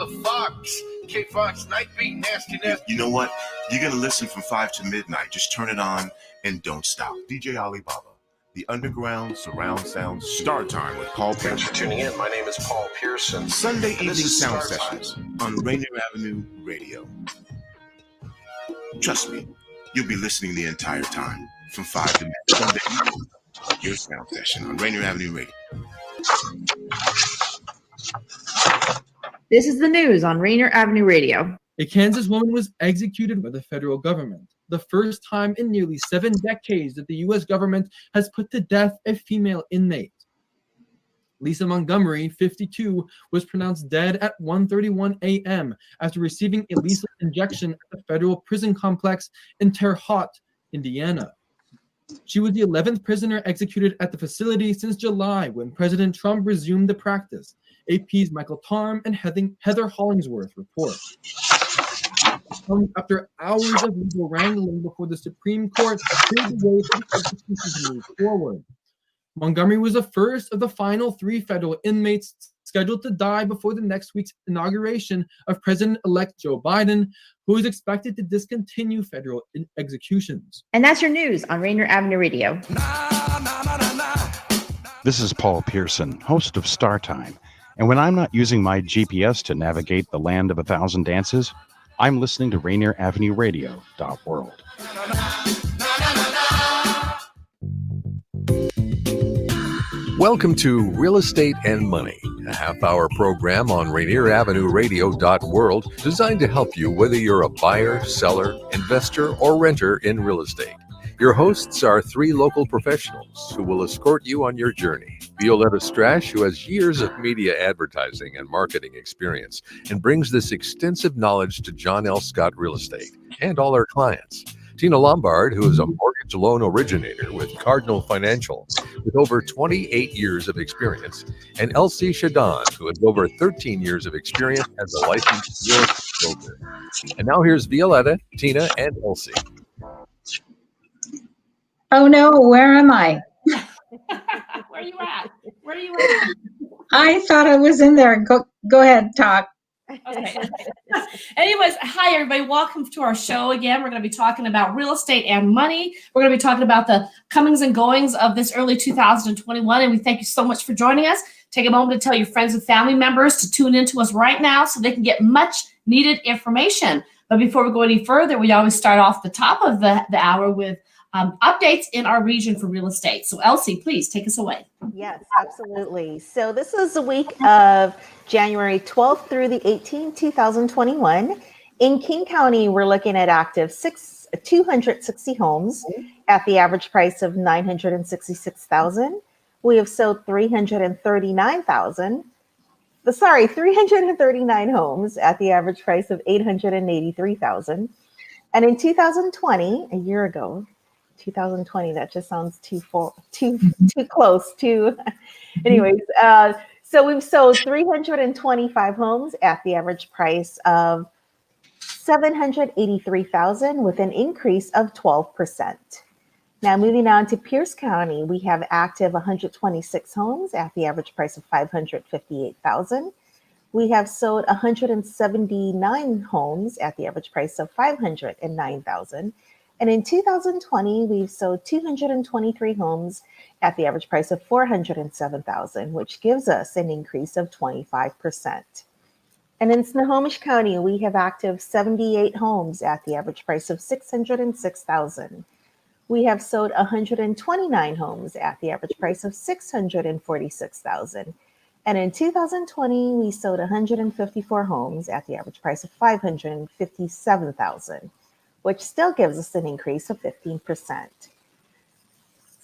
the Fox. K-Fox, Night Beat, Nasty. You know what? You're going to listen from 5 to midnight. Just turn it on and don't stop. DJ Alibaba, the underground surround sound Star Time with Paul Pearson. Thanks for tuning in. My name is Paul Pearson. Sunday evening sound sessions on Rainier Avenue Radio. Trust me, you'll be listening the entire time from 5 to midnight. Sunday evening, your sound session on Rainier Avenue Radio. This is the news on Rainier Avenue Radio. A Kansas woman was executed by the federal government, the first time in nearly 7 decades that the U.S. government has put to death a female inmate. Lisa Montgomery, 52, was pronounced dead at 1:31 a.m. after receiving a lethal injection at the federal prison complex in Terre Haute, Indiana. She was the 11th prisoner executed at the facility since July, when President Trump resumed the practice. AP's Michael Tarm and Heather Hollingsworth report. After hours of legal wrangling before the Supreme Court cleared the way for the execution to move forward. Montgomery was the first of the final 3 federal inmates scheduled to die before the next week's inauguration of President-elect Joe Biden, who is expected to discontinue federal executions. And that's your news on Rainier Avenue Radio. This is Paul Pearson, host of Star Time. And when I'm not using my GPS to navigate the land of 1,000 dances, I'm listening to Rainier Avenue Radio.world. Welcome to Real Estate and Money, a half-hour program on Rainier Avenue Radio.world designed to help you whether you're a buyer, seller, investor, or renter in real estate. Your hosts are 3 local professionals who will escort you on your journey. Violeta Strash, who has years of media advertising and marketing experience and brings this extensive knowledge to John L. Scott Real Estate and all our clients. Tina Lombard, who is a mortgage loan originator with Cardinal Financial with over 28 years of experience, and Elsie Chaudoin, who has over 13 years of experience as a licensed real estate broker. And now here's Violeta, Tina, and Elsie. Oh no, where am I? Where are you at? Where are you at? I thought I was in there. Go ahead, talk. Okay. Anyways, hi everybody. Welcome to our show again. We're going to be talking about real estate and money. We're going to be talking about the comings and goings of this early 2021. And we thank you so much for joining us. Take a moment to tell your friends and family members to tune in to us right now so they can get much needed information. But before we go any further, we always start off the top of the hour with updates in our region for real estate. So Elsie, please take us away. Yes, absolutely. So this is the week of January 12th through the 18th, 2021. In King County, we're looking at active 260 homes at the average price of $966,000. We have sold 339 homes at the average price of $883,000. And in 2020, a year ago, 2020, that just sounds too close to. Anyways, so we've sold 325 homes at the average price of $783,000 with an increase of 12%. Now moving on to Pierce County, we have active 126 homes at the average price of $558,000. We have sold 179 homes at the average price of $509,000. And in 2020, we've sold 223 homes at the average price of $407,000, which gives us an increase of 25%. And in Snohomish County, we have active 78 homes at the average price of $606,000. We have sold 129 homes at the average price of $646,000. And in 2020, we sold 154 homes at the average price of $557,000, which still gives us an increase of 15%.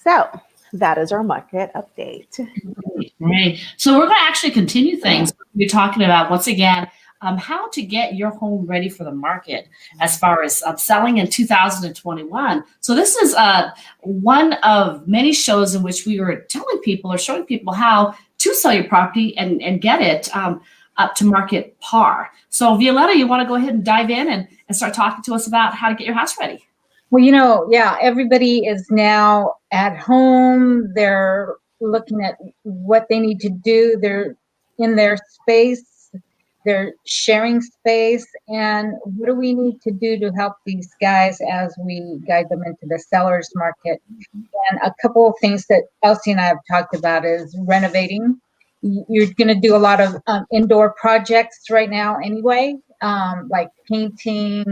So that is our market update. Great. So we're going to actually continue things. We're talking about, once again, how to get your home ready for the market as far as selling in 2021. So this is one of many shows in which we were telling people or showing people how to sell your property and get it up to market par. So Violeta, you want to go ahead and dive in and start talking to us about how to get your house ready? Well, everybody is now at home. They're looking at what they need to do. They're in their space. they're sharing space, and what do we need to do to help these guys as we guide them into the seller's market? And a couple of things that Elsie and I have talked about is renovating. You're going to do a lot of indoor projects right now anyway, like painting,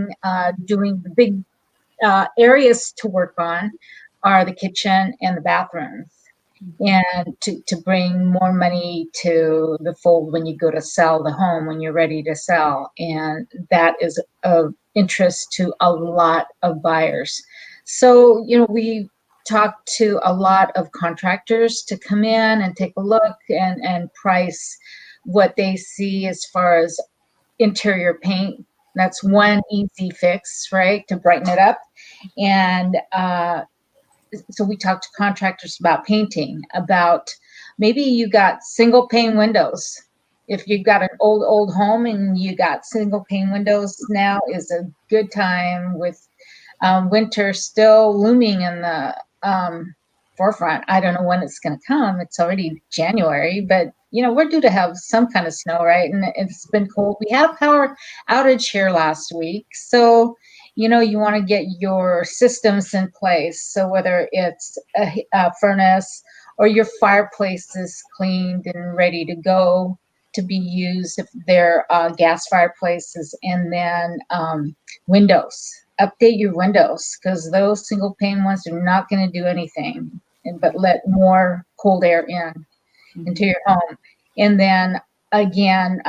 doing the big areas to work on are the kitchen and the bathrooms. And to bring more money to the fold when you go to sell the home, when you're ready to sell. And that is of interest to a lot of buyers. So, we talked to a lot of contractors to come in and take a look and price what they see as far as interior paint. That's one easy fix, right, to brighten it up. And so we talked to contractors about painting, about maybe you got single pane windows. If you've got an old home and you got single pane windows, now is a good time with winter still looming in the forefront. I don't know when it's going to come. It's already January, but we're due to have some kind of snow, right? And it's been cold. We had a power outage here last week. So you want to get your systems in place. So whether it's a furnace or your fireplace is cleaned and ready to go to be used, if they're gas fireplaces, and then windows. Update your windows, because those single pane ones are not going to do anything but let more cold air into your home. And then again,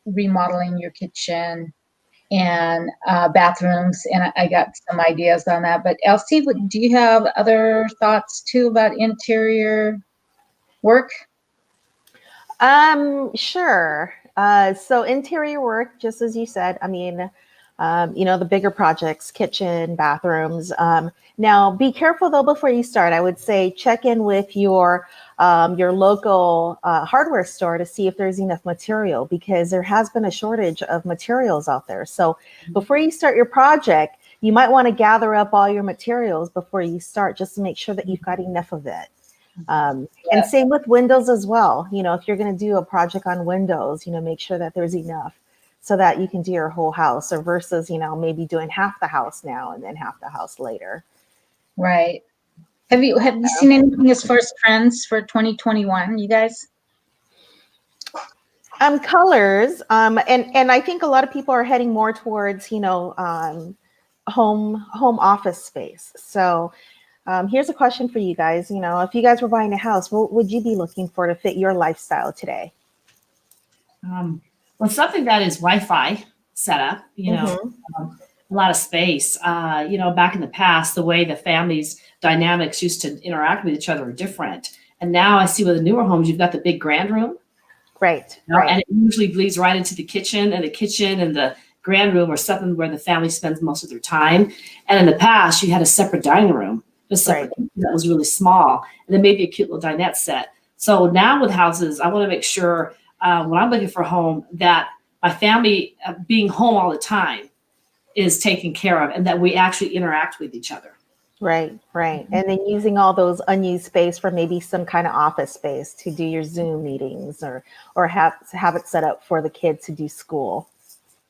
remodeling your kitchen and bathrooms, and I got some ideas on that. But Elsie, do you have other thoughts too about interior work? Sure. So interior work, just as you said, the bigger projects, kitchen, bathrooms. Now, be careful though before you start. I would say check in with your local hardware store to see if there's enough material, because there has been a shortage of materials out there. So before you start your project, you might want to gather up all your materials before you start, just to make sure that you've got enough of it. And same with windows as well. If you're going to do a project on windows, make sure that there's enough so that you can do your whole house, or versus, maybe doing half the house now and then half the house later. Right. Have you seen anything as far as trends for 2021, you guys? Colors. And I think a lot of people are heading more towards, home office space. So here's a question for you guys. If you guys were buying a house, what would you be looking for to fit your lifestyle today? Well, something that is Wi-Fi set up, a lot of space. Back in the past, the way the family's dynamics used to interact with each other are different. And now I see with the newer homes, you've got the big grand room. Right. And it usually bleeds right into the kitchen, and the grand room are something where the family spends most of their time. And in the past, you had a separate dining room, that was really small, and then maybe a cute little dinette set. So now with houses, I want to make sure when I'm looking for a home that my family being home all the time is taken care of, and that we actually interact with each other. Right. And then using all those unused space for maybe some kind of office space to do your Zoom meetings, or have it set up for the kids to do school.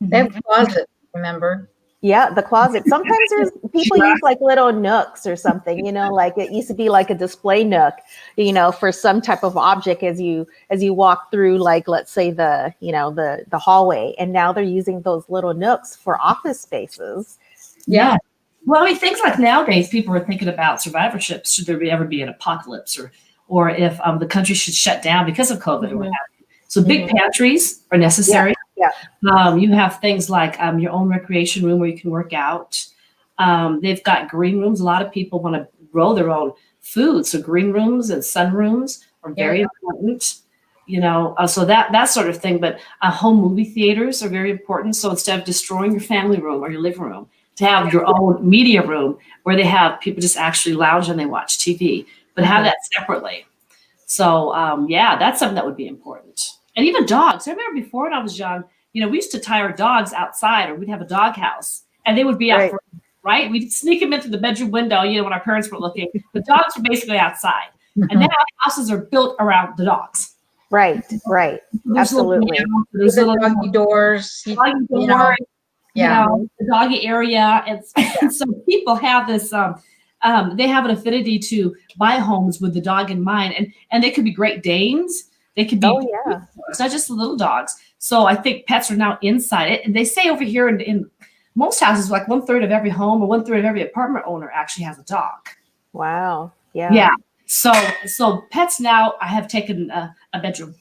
That closet, remember? Yeah, the closet. Sometimes there's people use like little nooks or something, like it used to be like a display nook, for some type of object as you walk through, like, let's say the hallway, and now they're using those little nooks for office spaces. Yeah. Well, things like nowadays, people are thinking about survivorship. Should there ever be an apocalypse, or if the country should shut down because of COVID or what have you. So big pantries are necessary. Yeah. You have things like your own recreation room where you can work out. They've got green rooms. A lot of people want to grow their own food. So green rooms and sun rooms are very important, so that sort of thing. But home movie theaters are very important. So instead of destroying your family room or your living room, to have your own media room where they have people just actually lounge and they watch TV, but have that separately. So that's something that would be important. And even dogs. I remember before when I was young, we used to tie our dogs outside, or we'd have a dog house, and they would be out, right? We'd sneak them into the bedroom window, when our parents were looking. The dogs were basically outside. And now houses are built around the dogs. Right. There's Absolutely. There's The little doggy doors. doggy You know, door, yeah. the doggy area. And so people have this, they have an affinity to buy homes with the dog in mind. And they could be Great Danes. They could be, it's not just the little dogs. So I think pets are now inside it. And they say over here in most houses, like 1/3 of every home or 1/3 of every apartment owner actually has a dog. Wow. Yeah. Yeah. So pets now I have taken a bedroom.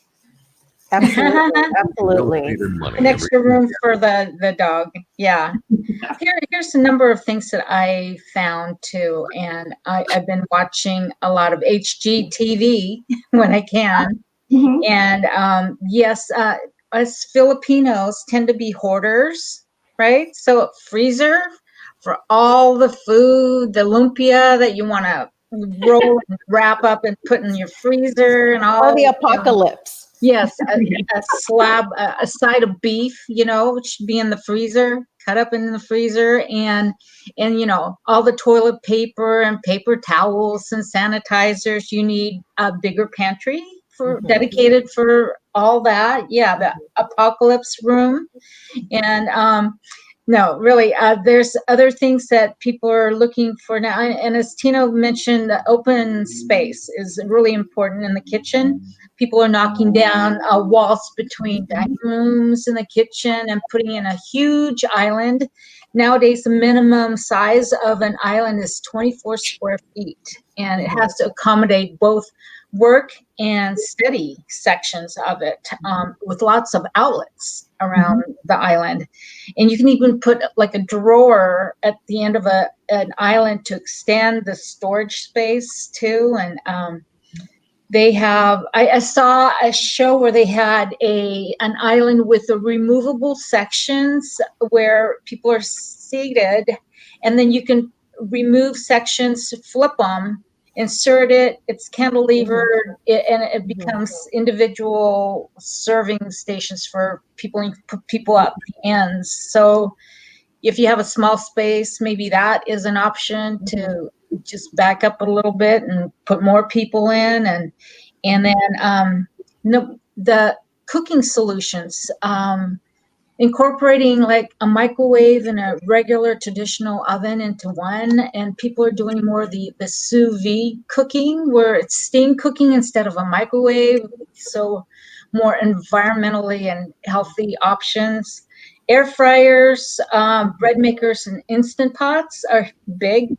Absolutely. An extra room for the dog. Yeah. Here's a number of things that I found too. And I've been watching a lot of HGTV when I can. Mm-hmm. And yes, us Filipinos tend to be hoarders, right? So freezer for all the food, the lumpia that you want to roll and wrap up and put in your freezer and all. Or the apocalypse. Yes, a slab, a side of beef, which should be in the freezer, cut up in the freezer, and all the toilet paper and paper towels and sanitizers. You need a bigger pantry dedicated for all that. Yeah, the apocalypse room, and no, really, there's other things that people are looking for now. And as Tino mentioned, the open space is really important in the kitchen. People are knocking down walls between dining rooms and the kitchen and putting in a huge island. Nowadays, the minimum size of an island is 24 square feet, and it has to accommodate both work and study sections of it, with lots of outlets around the island. And you can even put like a drawer at the end of an island to extend the storage space too. And they have, I saw a show where they had an island with the removable sections where people are seated, and then you can remove sections, flip them, insert it, it's cantilevered, and it becomes individual serving stations for people, and put people at the ends. So if you have a small space, maybe that is an option to just back up a little bit and put more people in. And then the cooking solutions, incorporating like a microwave and a regular traditional oven into one, and people are doing more of the sous vide cooking, where it's steam cooking instead of a microwave, so more environmentally and healthy options. Air fryers, bread makers, and instant pots are big,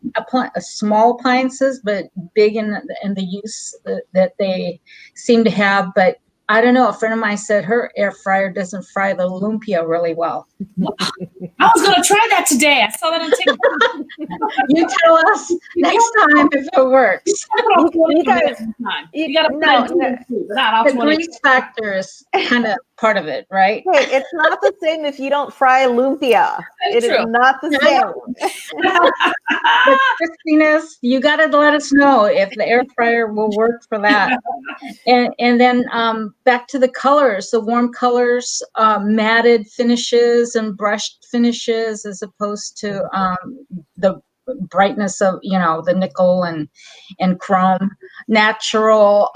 small appliances, but big in the use that they seem to have. But I don't know. A friend of mine said her air fryer doesn't fry the lumpia really well. I was going to try that today. I saw that on TikTok. You tell us next time if it works. You got to the grease factor is kind of part of it, right? Hey, it's not the same if you don't fry lumpia. It is not the same. The crispiness, you got to let us know if the air fryer will work for that. And then back to the colors, the warm colors, matted finishes and brushed finishes, as opposed to the brightness of the nickel and chrome. Natural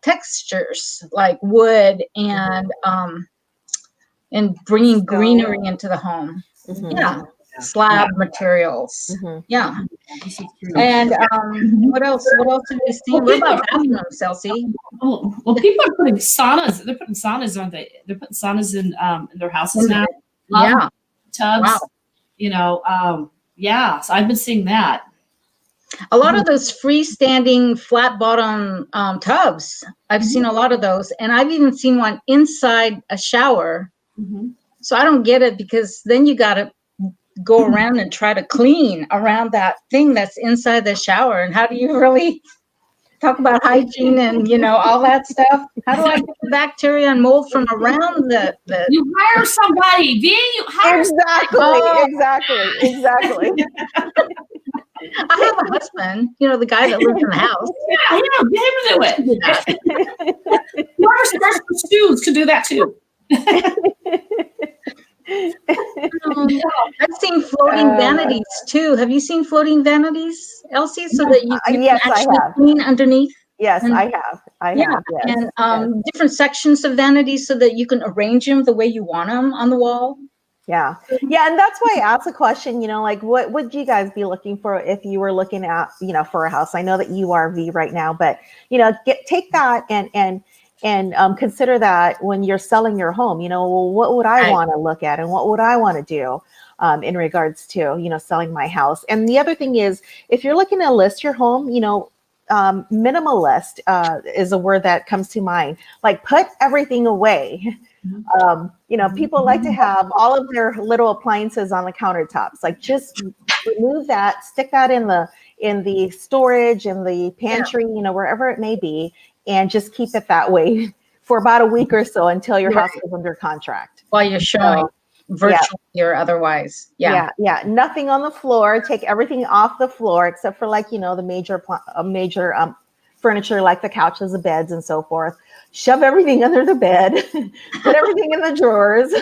textures like wood and bringing greenery into the home. Slab materials. And what else have we seen? What about bathrooms, Elsie? Oh, well, people are putting saunas. They're putting saunas, aren't they? They're putting saunas in their houses now. Tubs. Wow. So I've been seeing that. A lot of those freestanding flat bottom tubs. I've seen a lot of those, and I've even seen one inside a shower. So I don't get it, because then you got to go around and try to clean around that thing that's inside the shower. And how do you really talk about hygiene and all that stuff? How do I get the bacteria and mold from around the You hire somebody, you hire exactly. I have a husband, the guy that lives in the house. Get him to do it. Whoever starts with shoes can do that too. I've seen floating vanities too. Have you seen floating vanities, Elsie? So that you can actually clean underneath Yes, And- I have. I Yeah, have. Yes. and Yes. different sections of vanities so that you can arrange them the way you want them on the wall. Yeah. Yeah. And that's why I asked the question, like what would you guys be looking for if you were looking at, for a house? I know that you are V right now, but take that and consider that when you're selling your home, well, what would I want to look at and what would I want to do in regards to, selling my house? And the other thing is, if you're looking to list your home, minimalist is a word that comes to mind. Like put everything away. People like to have all of their little appliances on the countertops. Like just remove that, stick that in the storage, in the pantry, wherever it may be, and just keep it that way for about a week or so until your house is under contract. While you're showing virtually or otherwise. Yeah. Nothing on the floor. Take everything off the floor except for the major furniture like the couches, the beds, and so forth. Shove everything under the bed. Put everything in the drawers.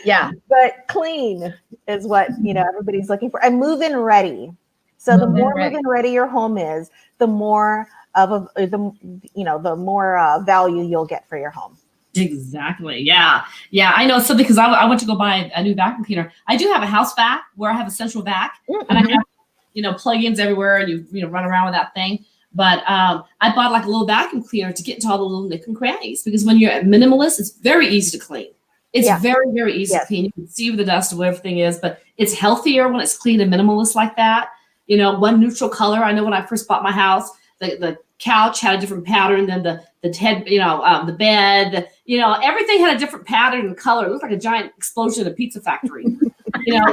Yeah. But clean is what everybody's looking for, and move-in ready. So the more move-in ready your home is, the more the more value you'll get for your home. Exactly. Yeah. I know something because I went to go buy a new vacuum cleaner. I do have a house vac where I have a central vac, and I have plugins everywhere, and you run around with that thing. But I bought like a little vacuum cleaner to get into all the little nook and crannies, because when you're a minimalist, it's very easy to clean. It's very, very easy to clean. You can see where the dust of what everything is, but it's healthier when it's clean and minimalist like that. One neutral color. I know when I first bought my house, the couch had a different pattern than the head, the bed, everything had a different pattern and color. It looked like a giant explosion in a pizza factory. And now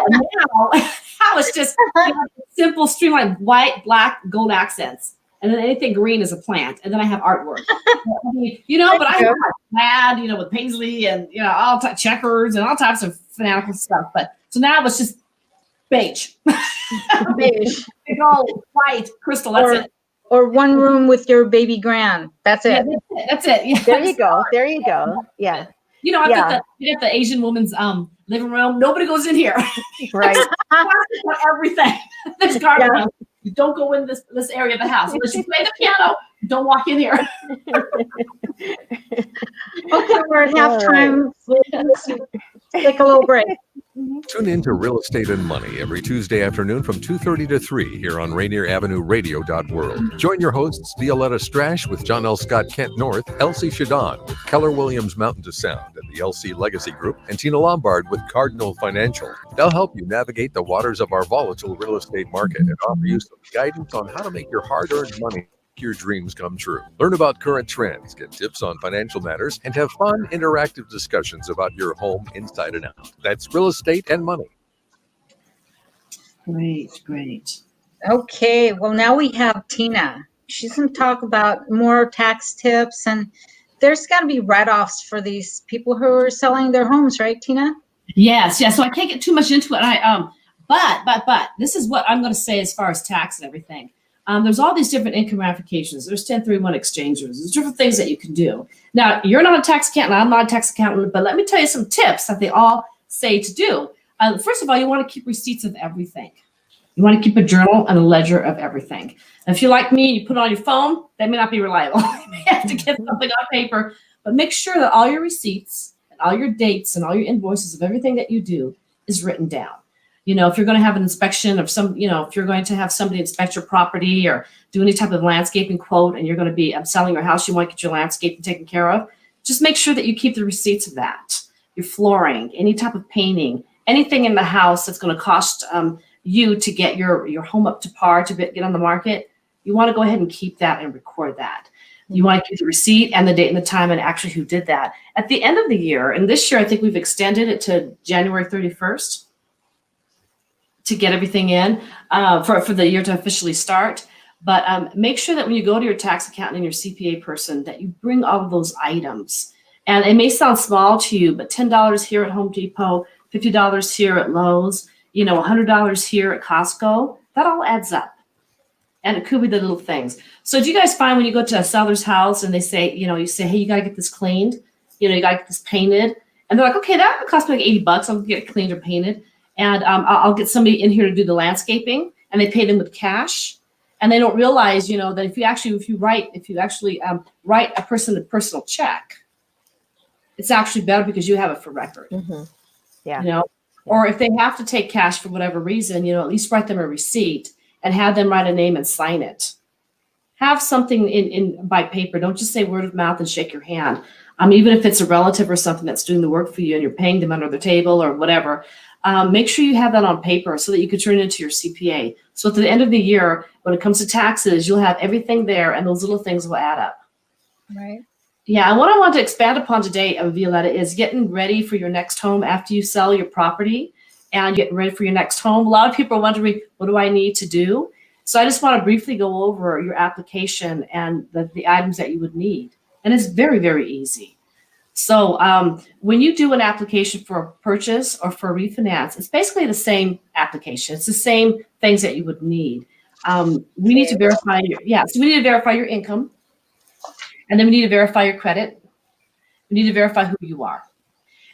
it's just simple, streamlined white, black, gold accents. And then anything green is a plant. And then I have artwork. But I have plaid, with paisley and, all checkers and all types of fanatical stuff. But so now it's just beige. Beige. Big old white crystal. That's it. Or one room with your baby grand. That's it. Yeah, that's it. Yeah. There you go. There you go. Yeah. I've got the Asian woman's living room. Nobody goes in here. Right. Everything. There's garbage. You don't go in this area of the house unless you play the piano. Don't walk in here. Okay, we're at halftime. Let's take a little break. Tune in to Real Estate and Money every Tuesday afternoon from 2:30 to 3 here on Rainier Avenue Radio.world. Join your hosts Violeta Strash with John L. Scott Kent North, Elsie Chaudoin with Keller Williams Mountain to Sound and the Elsie Legacy Group, and Tina Lombard with Cardinal Financial. They'll help you navigate the waters of our volatile real estate market and offer you some guidance on how to make your hard-earned money your dreams come true. Learn about current trends, get tips on financial matters, and have fun, interactive discussions about your home inside and out. That's Real Estate and Money. Great. Okay, well, now we have Tina. She's going to talk about more tax tips, and there's got to be write-offs for these people who are selling their homes, right, Tina? Yes. So I can't get too much into it. But this is what I'm going to say as far as tax and everything. There's all these different income ramifications. There's 1031 exchanges. There's different things that you can do. Now, you're not a tax accountant. I'm not a tax accountant, but let me tell you some tips that they all say to do. First of all, you want to keep receipts of everything. You want to keep a journal and a ledger of everything. And if you're like me, you put it on your phone, that may not be reliable. You may have to get something on paper, but make sure that all your receipts and all your dates and all your invoices of everything that you do is written down. If you're going to have an inspection of if you're going to have somebody inspect your property or do any type of landscaping quote, and you're going to be selling your house, you want to get your landscaping taken care of, just make sure that you keep the receipts of that. Your flooring, any type of painting, anything in the house that's going to cost you to get your home up to par to get on the market, you want to go ahead and keep that and record that. You want to keep the receipt and the date and the time and actually who did that. At the end of the year, and this year I think we've extended it to January 31st, to get everything in for the year to officially start. But make sure that when you go to your tax accountant and your CPA person that you bring all of those items. And it may sound small to you, but $10 here at Home Depot, $50 here at Lowe's, $100 here at Costco, that all adds up. And it could be the little things. So do you guys find when you go to a seller's house and they say, you say, hey, you got to get this cleaned, you got to get this painted. And they're like, okay, that would cost me like $80. I'll get it cleaned or painted. And I'll get somebody in here to do the landscaping, and they pay them with cash. And they don't realize, that if you actually write a personal check, it's actually better because you have it for record. Mm-hmm. Yeah. Or if they have to take cash for whatever reason, at least write them a receipt and have them write a name and sign it. Have something in by paper. Don't just say word of mouth and shake your hand. Even if it's a relative or something that's doing the work for you and you're paying them under the table or whatever, make sure you have that on paper so that you can turn it into your CPA. So at the end of the year, when it comes to taxes, you'll have everything there and those little things will add up. Right. Yeah, and what I want to expand upon today, Violeta, is getting ready for your next home after you sell your property and getting ready for your next home. A lot of people are wondering, what do I need to do? So I just want to briefly go over your application and the items that you would need. And it's very, very easy. So when you do an application for a purchase or for a refinance, it's basically the same application. It's the same things that you would need. We need to verify so we need to verify your income. And then we need to verify your credit. We need to verify who you are.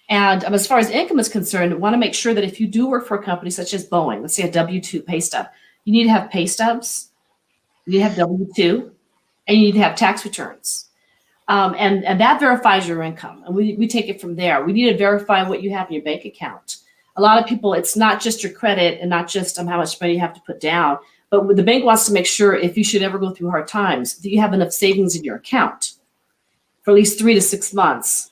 And as far as income is concerned, we want to make sure that if you do work for a company such as Boeing, let's say a W-2 pay stub, you need to have pay stubs, you need to have W-2, and you need to have tax returns. And that verifies your income. And we take it from there. We need to verify what you have in your bank account. A lot of people, it's not just your credit and not just how much money you have to put down, but the bank wants to make sure if you should ever go through hard times, that you have enough savings in your account for at least 3 to 6 months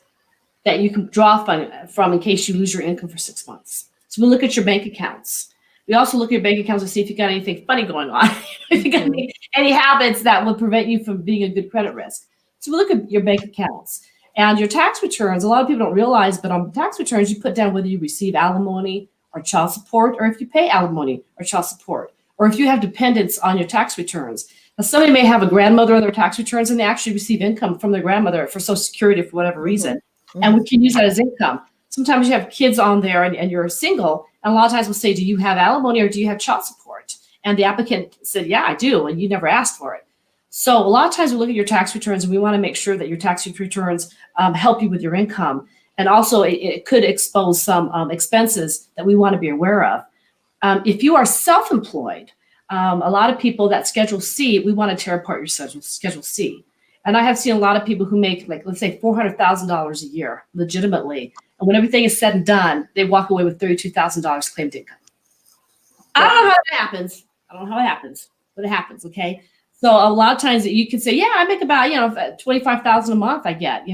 that you can draw from in case you lose your income for 6 months. So we look at your bank accounts. We also look at your bank accounts to see if you got anything funny going on, if you got any habits that would prevent you from being a good credit risk. So we look at your bank accounts and your tax returns. A lot of people don't realize, but on tax returns, you put down whether you receive alimony or child support, or if you pay alimony or child support, or if you have dependents on your tax returns. Now, somebody may have a grandmother on their tax returns and they actually receive income from their grandmother for Social Security for whatever reason. Mm-hmm. And we can use that as income. Sometimes you have kids on there and you're single. And a lot of times we'll say, do you have alimony or do you have child support? And the applicant said, yeah, I do. And you never asked for it. So a lot of times we look at your tax returns and we want to make sure that your tax returns help you with your income. And also it could expose some expenses that we want to be aware of. If you are self-employed, a lot of people that Schedule C, we want to tear apart your Schedule C. And I have seen a lot of people who make, like, let's say $400,000 a year legitimately. And when everything is said and done, they walk away with $32,000 claimed income. I don't know how it happens. But it happens, okay? So a lot of times you can say, yeah, I make about, $25,000 a month I get,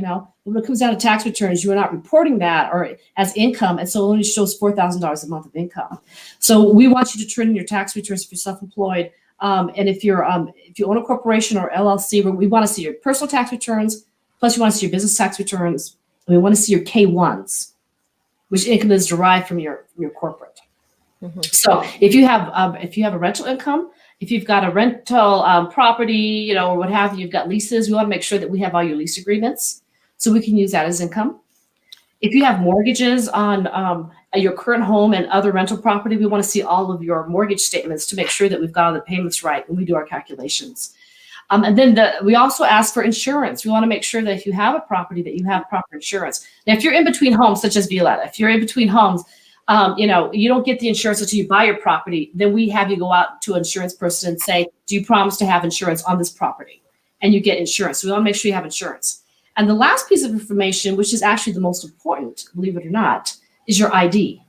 When it comes down to tax returns, you are not reporting that or as income. And so it only shows $4,000 a month of income. So we want you to turn in your tax returns if you're self-employed. And if you own a corporation or LLC, we want to see your personal tax returns, plus you want to see your business tax returns. And we want to see your K-1s, which income is derived from your corporate. Mm-hmm. So if you have a rental income, if you've got a rental property, or what have you, you've got leases, we want to make sure that we have all your lease agreements so we can use that as income. If you have mortgages on your current home and other rental property, we want to see all of your mortgage statements to make sure that we've got all the payments right when we do our calculations. And then we also ask for insurance. We want to make sure that if you have a property, that you have proper insurance. Now, if you're in between homes, such as Violeta, if you're in between homes, you don't get the insurance until you buy your property. Then we have you go out to an insurance person and say, do you promise to have insurance on this property? And you get insurance. So we want to make sure you have insurance. And the last piece of information, which is actually the most important, believe it or not, is your ID.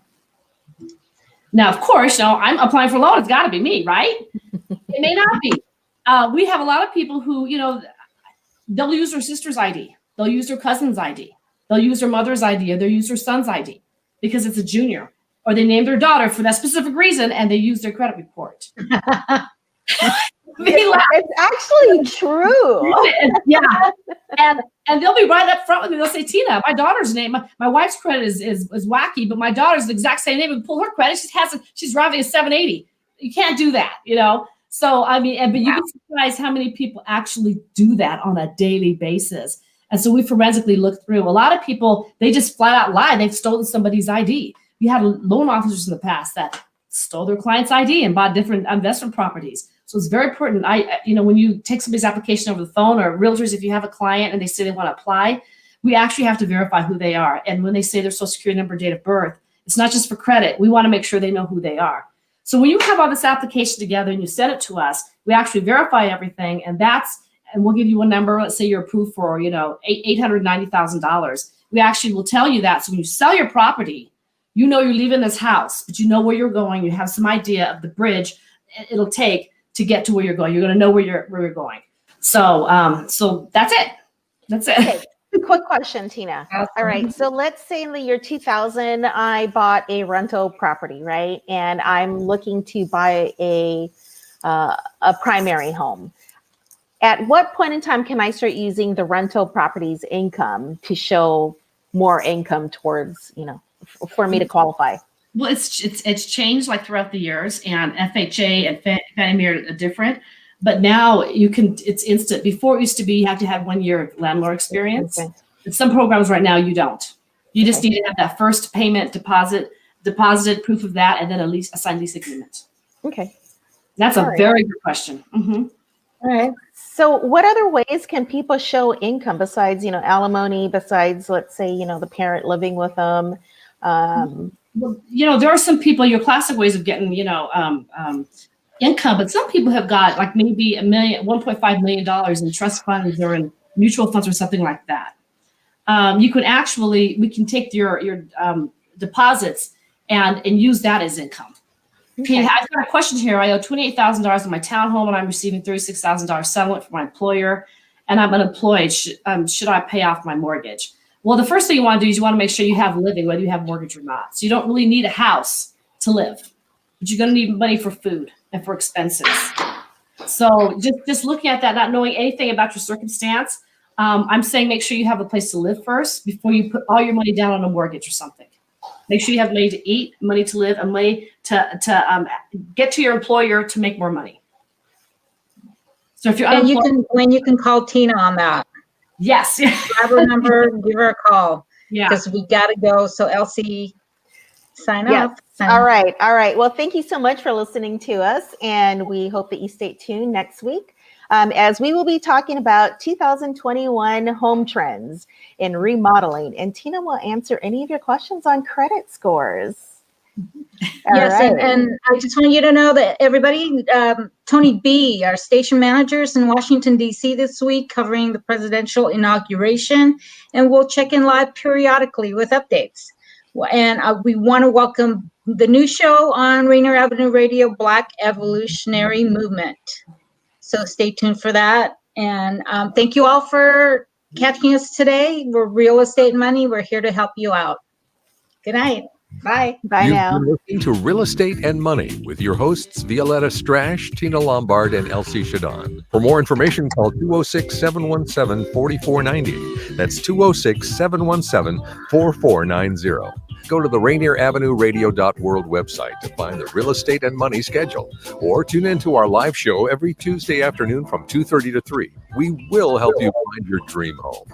Now, of course, I'm applying for a loan. It's got to be me, right? It may not be. We have a lot of people who, they'll use their sister's ID. They'll use their cousin's ID. They'll use their mother's ID, or they'll use their son's ID because it's a junior. Or they name their daughter for that specific reason, and they use their credit report. It's actually true. Yeah. And they'll be right up front with me. They'll say, Tina, my daughter's name, my wife's credit is wacky, but my daughter's the exact same name. We pull her credit. She's driving a 780. You can't do that, So, but you'd be surprised how many people actually do that on a daily basis. And so we forensically look through. A lot of people, they just flat out lie. They've stolen somebody's ID. We had loan officers in the past that stole their client's ID and bought different investment properties. So it's very important. When you take somebody's application over the phone, or realtors, if you have a client and they say they want to apply, we actually have to verify who they are. And when they say their social security number, date of birth, it's not just for credit. We want to make sure they know who they are. So when you have all this application together and you send it to us, we actually verify everything, and we'll give you a number. Let's say you're approved for, $890,000. We actually will tell you that. So when you sell your property, you know you're leaving this house, but you know where you're going. You have some idea of the bridge it'll take to get to where you're going. You're going to know where you're going. So that's it. That's it. Okay. Quick question, Tina. All right. So let's say in the year 2000, I bought a rental property, right? And I'm looking to buy a primary home. At what point in time can I start using the rental property's income to show more income towards, for me to qualify? Well, it's changed like throughout the years, and FHA and Fannie Mae are different. But now it's instant. Before it used to be you have to have 1 year of landlord experience. Okay. In some programs right now you don't. You just need to have that first payment deposited, proof of that, and then a signed lease agreement. Okay. That's a very good question. Mm-hmm. All right. So what other ways can people show income besides, alimony, besides, let's say, the parent living with them? Well, there are some people, your classic ways of getting, income, but some people have got like maybe $1.5 million in trust funds or in mutual funds or something like that. We can take your deposits and use that as income. Okay. I've got a question here. I owe $28,000 on my townhome and I'm receiving $36,000 settlement from my employer and I'm unemployed. Should I pay off my mortgage? Well, the first thing you want to do is you want to make sure you have living, whether you have mortgage or not. So you don't really need a house to live, but you're going to need money for food and for expenses. So just looking at that, not knowing anything about your circumstance, I'm saying make sure you have a place to live first before you put all your money down on a mortgage or something. Make sure you have money to eat, money to live, and money to get to your employer to make more money. So if you're unemployed, you can call Tina on that. Yes. Grab her number, give her a call. Yeah. Because we got to go. So Elsie, sign up. All right. Well, thank you so much for listening to us. And we hope that you stay tuned next week as we will be talking about 2021 home trends in remodeling. And Tina will answer any of your questions on credit scores. Yes, right. and I just want you to know that everybody, Tony B, our station managers in Washington, D.C. this week covering the presidential inauguration, and we'll check in live periodically with updates. And we want to welcome the new show on Rainier Avenue Radio, Black Evolutionary Movement. So stay tuned for that. And thank you all for catching us today. We're Real Estate and Money. We're here to help you out. Good night. Bye. Bye now. You've been listening to Real Estate and Money with your hosts, Violeta Strash, Tina Lombard, and Elsie Chaudoin. For more information, call 206-717-4490. That's 206-717-4490. Go to the Rainier Avenue Radio.world website to find the Real Estate and Money schedule, or tune into our live show every Tuesday afternoon from 2:30 to 3. We will help you find your dream home.